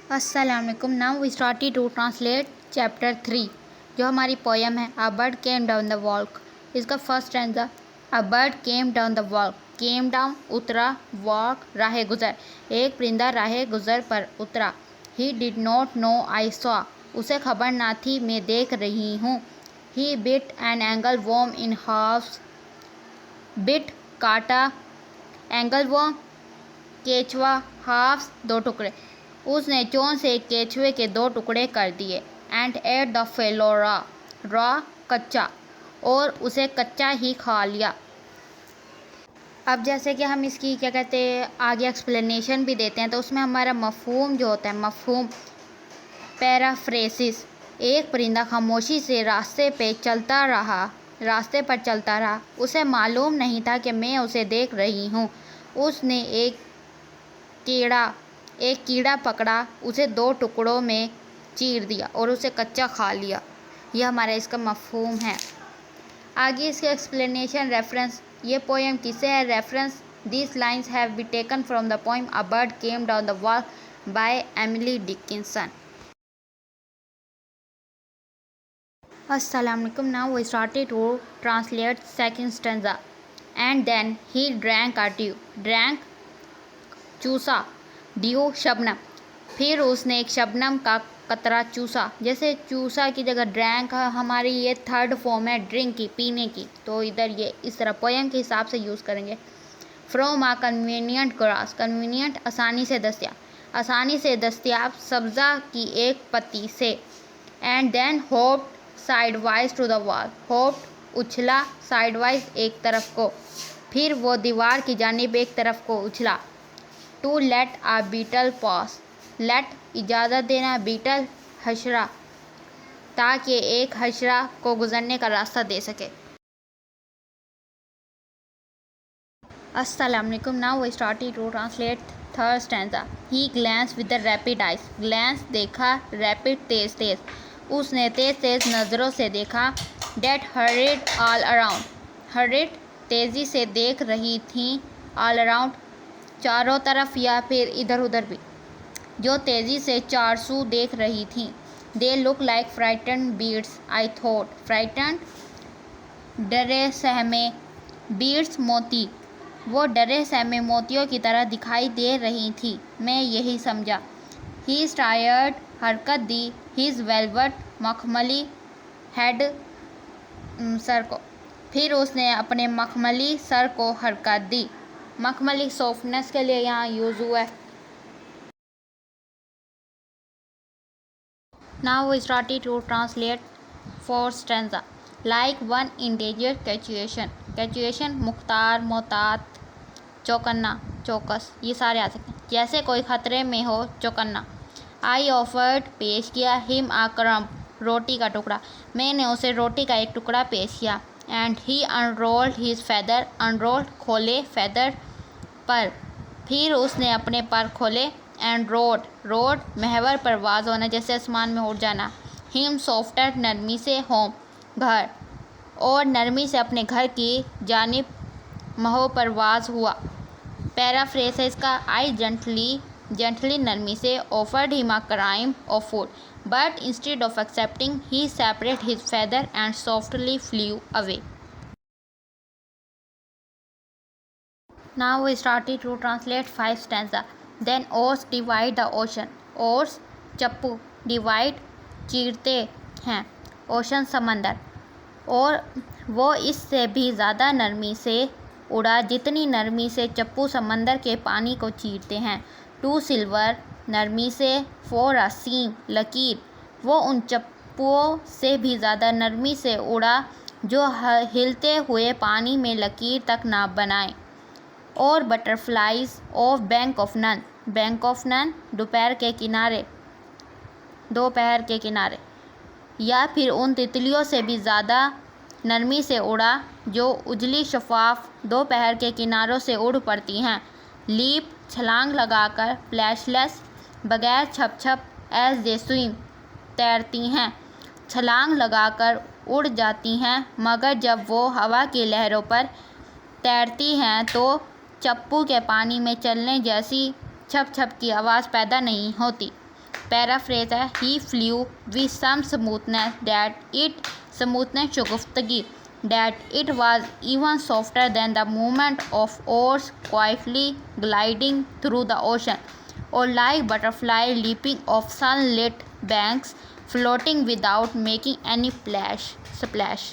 अस्सलामुअलैकुम। Now we started to translate chapter 3 जो हमारी पोयम है a bird came down the walk. इसका first stanza a bird came down the walk. Came down उतरा, walk राह गुज़र, एक परिंदा राह गुज़र पर उतरा। He did not know I saw, उसे खबर ना थी मैं देख रही हूँ। He bit an angle worm in halves, bit काटा, एंगल वॉर्म केचवा, हाफ्स दो टुकड़े। उसने चोंच से केचुए के दो टुकड़े कर दिए। And at the fellow raw, raw कच्चा, और उसे कच्चा ही खा लिया। अब जैसे कि हम इसकी क्या कहते हैं आगे एक्सप्लेनेशन भी देते हैं, तो उसमें हमारा मफहूम जो होता है, मफहूम पैराफ्रेसिस। एक परिंदा खामोशी से रास्ते पर चलता रहा। उसे मालूम नहीं था कि मैं उसे देख रही हूँ। उसने एक कीड़ा पकड़ा, उसे दो टुकड़ों में चीर दिया और उसे कच्चा खा लिया। यह हमारा इसका मफहूम है। आगे इसके एक्सप्लेनेशन रेफरेंस। ये पोएम किसे है reference? This lines have be taken from the poem a bird came down the walk bye Emily Dickinson. Assalamualaikum. Now we started to translate second stanza. And then he drank a dew. Drank चूसा, dew शबनम। फिर उसने एक शबनम का कतरा चूसा। जैसे चूसा की जगह ड्रैंक हमारी ये थर्ड फॉर्म है ड्रिंक की, पीने की, तो इधर ये इस तरह पोएम के हिसाब से यूज़ करेंगे। From a convenient grass, convenient आसानी से दस्तियाब सब्ज़ा की एक पत्ती से। And then hopped sideways to the wall, hopped उछला, साइडवाइज एक तरफ को, फिर वो दीवार की जानिब एक तरफ को उछला। To let a beetle pass, let इजाज़त देना, बीटल हशरा, ताकि एक हशरा को गुजरने का रास्ता दे सके। अस्सलामुअलैकुम। Now we started to translate third stanza. He glance with the rapid eyes, glance देखा, रैपिड तेज़, उसने तेज़ नज़रों से देखा। That hurried all around, hurried तेज़ी से देख रही थी, ऑल अराउंड चारों तरफ या फिर इधर उधर भी, जो तेज़ी से चारसू देख रही थी। They look like frighten beads I thought, frighten डरे सहमे, बीड्स मोती, वो डरे सहमे मोतियों की तरह दिखाई दे रही थी, मैं यही समझा। ही स्टायर्ड हरकत दी, हिज वेलवेट मखमली हेड सर को, फिर उसने अपने मखमली सर को हरकत दी। मखमली सॉफ्टनेस के लिए यहाँ यूज़ हुआ है। Now we started to translate fourth stanza. Like one in danger, कैचुएशन, कैचुएशन मुख्तार, मोहतात, चौकन्ना, चौकस, ये सारे आ सकते हैं। जैसे कोई ख़तरे में हो, चौकन्ना। आई ऑफर्ड पेश किया, हिम आ क्रम्ब, रोटी का टुकड़ा, मैंने उसे रोटी का एक टुकड़ा पेश किया। And he unrolled his feather, unrolled खोले, फैदर पर, फिर उसने अपने पर खोले। एंड रोड, रोड महवर परवाज होना, जैसे आसमान में उड़ जाना। हिम सॉफ्टर नरमी से, होम घर, और नरमी से अपने घर की जानिब महो परवाज हुआ। पैराफ्रेस है इसका। आई जेंटली नरमी से offered him a crumb of food, but instead of accepting he separate his feather and softly flew away. Now we started to translate five stanza. Then oars divide the ocean. Oars चप्पू, divide चीरते हैं, ocean समंदर, और वो इससे भी ज़्यादा नरमी से उड़ा जितनी नरमी से चप्पू समंदर के पानी को चीरते हैं। टू सिल्वर नरमी से, फोर अ सीम लकीर, वो उन चप्पुओं से भी ज़्यादा नरमी से उड़ा जो हिलते हुए पानी में लकीर तक ना बनाए। और butterflies off bank of noon, bank of noon दोपहर के किनारे, या फिर उन तितलियों से भी ज़्यादा नरमी से उड़ा जो उजली शफाफ दोपहर के किनारों से उड़ पड़ती हैं। लीप छलांग लगाकर, फ्लैशलेस बगैर छप एज दे स्विम तैरती हैं, छलांग लगाकर उड़ जाती हैं, मगर जब वो हवा की लहरों पर तैरती हैं तो चप्पू के पानी में चलने जैसी छप छप की आवाज़ पैदा नहीं होती। पैराफ्रेज है, he flew with some smoothness शगुफ्तगी that it was even softer than the movement of oars quietly gliding through the ocean, or like butterfly leaping off sunlit banks, floating without making any splash.